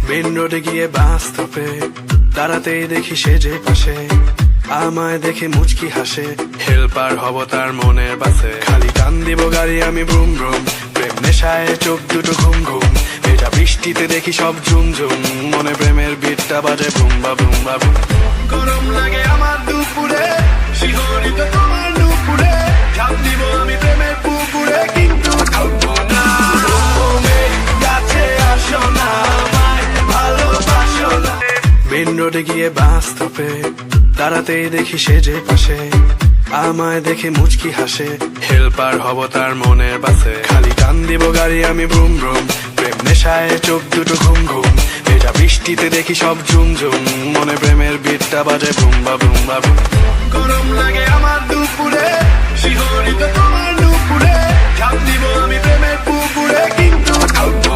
Main রোডে গিয়ে বাস স্টপে দাঁড়াতেই দেখি সে যে পাশে আমায় দেখে মুচকি হাসে, হেল্পার হব তার মনের বাসে। খালি টান দিব গাড়ি আমি ব্রুম ব্রুম, প্রেম নেশায় চোখ দুটো ঘুম ঘুম। ভেজা বৃষ্টিতে দেখি সব ঝুম ঝুম, মনে প্রেমের বিটটা বাজে বুম্বা বুম্বা বুম। গরম লাগে আমার দুপুরে, শিহরিত তোমার নুপুরে, ঝাঁপ দিব আমি প্রেমের পুকুরে, কিন্তু থাকবো না। কাছে আসো না, আমায় ভালোবাসো না। মেন রোডে গিয়ে বাস স্টপে দাঁড়াতেই দেখি সে যে পাশে আমায় দেখে মুচকি হাসে, হেল্পার হব তার মনের বাসে। খালি টান দিব গাড়ি আমি ব্রুম ব্রুম, প্রেম নেশায় চোখ দুটো ঘুম ঘুম। ভেজা বৃষ্টিতে দেখি সব ঝুম ঝুম, মনে প্রেমের বিটটা বাজে বুম্বা বুম্বা বুম। গরম লাগে আমার দুপুরে, শিহরিত তোমার নুপুরে, ঝাঁপ দিব আমি প্রেমের পুকুরে, কিন্তু থাকবো